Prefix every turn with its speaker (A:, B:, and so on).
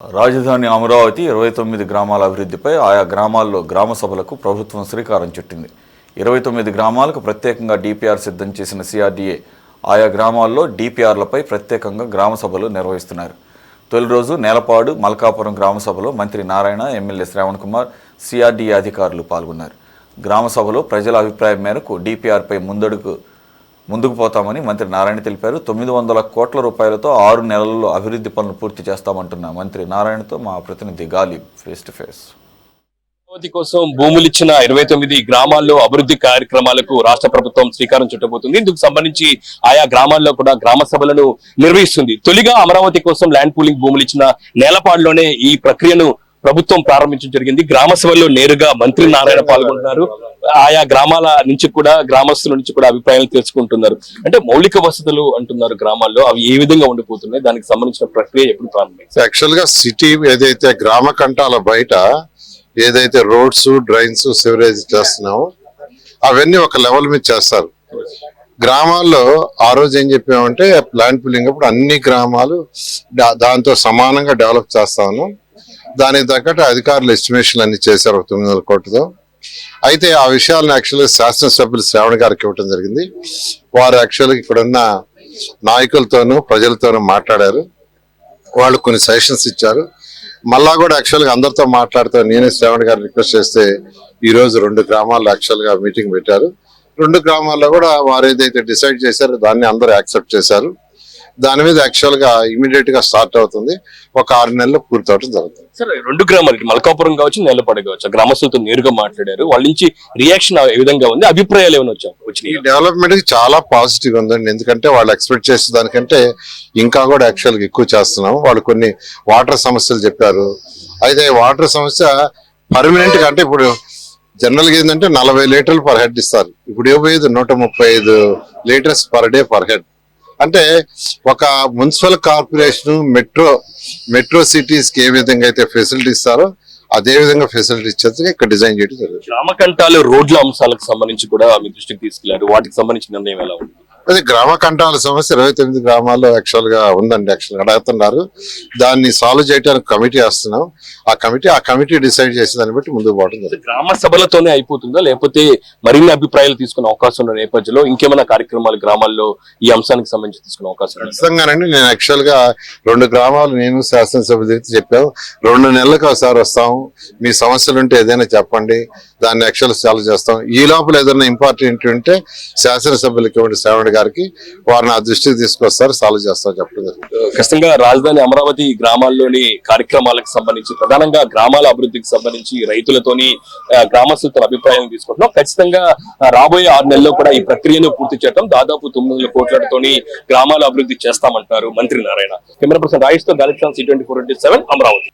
A: రాజధాని అమరావతి 29 గ్రామాల అభివృద్ధిపై ఆయా గ్రామాల్లో గ్రామ సభలకు ప్రభుత్వం శ్రీకారం చుట్టింది. 29 గ్రామాలకు ప్రత్యేకంగా డిపిఆర్ సిద్ధం చేసిన సిఆర్డీఏ ఆయా గ్రామాల్లో డిపిఆర్లపై ప్రత్యేకంగా గ్రామ సభలు నిర్వహిస్తున్నారు. తొలి రోజు నేలపాడు, మల్కాపురం గ్రామ సభలో మంత్రి నారాయణ, ఎమ్మెల్యే శ్రావణ్ కుమార్, సిఆర్డీఏ అధికారులు పాల్గొన్నారు. గ్రామ సభలో ప్రజల అభిప్రాయం మేరకు డిపిఆర్పై ముందుకు పోతామని మంత్రి నారాయణ తెలిపారు. 900 కోట్ల రూపాయలతో 6 నెలల్లో అభివృద్ధి పనులు పూర్తి చేస్తామంటున్న మంత్రి నారాయణతో మా ప్రతినిధి Ghalib face to face.
B: Amaravati కోసం భూములు ఇచ్చిన 29 గ్రామాల్లో అభివృద్ధి కార్యక్రమాలకు రాష్ట్ర ప్రభుత్వం శ్రీకారం చుట్టబోతుంది. ఇందుకు సంబంధించి ఆయా గ్రామాల్లో కూడా గ్రామ సభలను నిర్వహిస్తుంది. తొలిగా అమరావతి కోసం ల్యాండ్ పూలింగ్ భూములు ఇచ్చిన నేలపాడులోనే ఈ ప్రక్రియను ప్రభుత్వం ప్రారంభించడం జరిగింది. గ్రామ సభల్లో నేరుగా మంత్రి నారాయణ పాల్గొంటున్నారు. ఆయా గ్రామాల నుంచి కూడా, గ్రామస్తుల నుంచి కూడా అభిప్రాయాలు తెలుసుకుంటున్నారు. అంటే మౌలిక వసతులు అంటున్నారు గ్రామాల్లో, అవి ఏ విధంగా ఉండిపోతున్నాయి, దానికి సంబంధించిన ప్రక్రియ ఎప్పుడు ప్రారంభమైంది?
C: యాక్చువల్ గా సిటీ ఏదైతే గ్రామ కంటాల బయట ఏదైతే రోడ్స్, డ్రైన్స్, సివరేజ్ చేస్తున్నామో అవన్నీ ఒక లెవెల్ మీద చేస్తారు. గ్రామాల్లో ఆ రోజు ఏం చెప్పామంటే ల్యాండ్ పూలింగ్ అప్పుడు అన్ని గ్రామాలు దాంతో సమానంగా డెవలప్ చేస్తాను. దానికి తగ్గట్టు అధికారులు ఎస్టిమేషన్ అన్ని చేశారు 900 కోట్లతో. అయితే ఆ విషయాలను యాక్చువల్గా శాసనసభ్యులు శ్రావణ్ గారికి ఇవ్వడం జరిగింది. వారు యాక్చువల్గా ఇక్కడున్న నాయకులతోనూ ప్రజలతోనూ మాట్లాడారు. వాళ్ళు కొన్ని సజెషన్స్ ఇచ్చారు. మళ్ళా కూడా యాక్చువల్గా అందరితో మాట్లాడుతూ నేనే శ్రావణ్ గారిని రిక్వెస్ట్ చేస్తే ఈ రోజు 2 గ్రామాల్లో యాక్చువల్గా మీటింగ్ పెట్టారు. 2 గ్రామాల్లో కూడా వారు ఏదైతే డిసైడ్ చేశారో దాన్ని అందరూ యాక్సెప్ట్ చేశారు. దాని మీద యాక్చువల్ గా ఇమీడియట్ గా స్టార్ట్ అవుతుంది. ఒక 6 నెలల్లో పూర్తవడం జరుగుతుంది.
B: సరే, 2 గ్రామాలు మల్కాపురం కావచ్చు, నేలపాడు కావచ్చు, గ్రామస్తులతో నేరుగా మాట్లాడారు. వాళ్ళ నుంచి రియాక్షన్ ఏ విధంగా ఉంది, అభిప్రాయాలు ఏమైనా వచ్చినాయి?
C: ఈ డెవలప్మెంట్ కి చాలా పాజిటివ్ ఉందండి. ఎందుకంటే వాళ్ళు ఎక్స్పెక్ట్ చేసే దానికంటే ఇంకా కూడా యాక్చువల్ గా ఎక్కువ చేస్తున్నాం. వాళ్ళు కొన్ని వాటర్ సమస్యలు చెప్పారు. అయితే వాటర్ సమస్య పర్మనెంట్ గా అంటే ఇప్పుడు జనరల్ గా ఏంటంటే 40 లీటర్లు పర్ హెడ్ ఇస్తారు. ఇప్పుడు ఇవ్వబోయేది 135 litres per day per head. అంటే ఒక మున్సిపల్ కార్పొరేషన్ మెట్రో సిటీస్ కి ఏ విధంగా అయితే ఫెసిలిటీ ఇస్తారో అదే విధంగా ఫెసిలిటీ ఇచ్చేందుకు ఇక్కడ డిజైన్ చేయడం జరుగుతుంది.
B: గ్రామ కంటాలు రోడ్ల అంశాలకు సంబంధించి కూడా మీ దృష్టికి తీసుకెళ్లారు. వాటికి సంబంధించిన నిర్ణయం ఎలా ఉంది?
C: అదే గ్రామ కంటాల సమస్య 29 గ్రామాల్లో యాక్చువల్ గా ఉందండి. యాక్చువల్ గా అడుగుతున్నారు. దాన్ని సాల్వ్ చేయడానికి కమిటీ వేస్తున్నాం. ఆ కమిటీ డిసైడ్ చేసే దాన్ని బట్టి ముందుకు పోవడం జరుగుతుంది.
B: గ్రామ సభలతోనే అయిపోతుందా, లేకపోతే మరిన్ని అభిప్రాయాలు తీసుకునే అవకాశం ఉన్న నేపథ్యంలో ఇంకేమైనా కార్యక్రమాలు గ్రామాల్లో ఈ అంశానికి సంబంధించి తీసుకునే అవకాశం?
C: ఖచ్చితంగానండి. నేను యాక్చువల్ గా 2 గ్రామాలు నేను శాసనసభ్యులు చెప్పాము. 2 నెలలకు ఒకసారి వస్తాము. మీ సమస్యలు ఉంటే ఏదైనా చెప్పండి, దాన్ని యాక్చువల్ సాల్వ్ చేస్తాం. ఈ లోపల ఏదైనా ఇంపార్టెంట్ ఉంటే శాసనసభ్యులకి ఇవ్వండి, శ్రావణ్ గారికి, వారిని ఆ దృష్టికి తీసుకొస్తారు, సాల్వ్ చేస్తాం చెప్పడం జరుగుతుంది.
B: ఖచ్చితంగా రాజధాని అమరావతి గ్రామాల్లోని కార్యక్రమాలకు సంబంధించి, ప్రధానంగా గ్రామాల అభివృద్ధికి సంబంధించి రైతులతోని, గ్రామస్తులతో అభిప్రాయాలు తీసుకుంటున్నాం. ఖచ్చితంగా రాబోయే 6 నెలల్లో కూడా ఈ ప్రక్రియను పూర్తి చేయడం, దాదాపు 900 కోట్లతోని గ్రామాల అభివృద్ధి చేస్తామంటారు మంత్రి నారాయణ. కెమెరా పర్సన్ రాజేష్ తో గాలిబ్, C24 అమరావతి.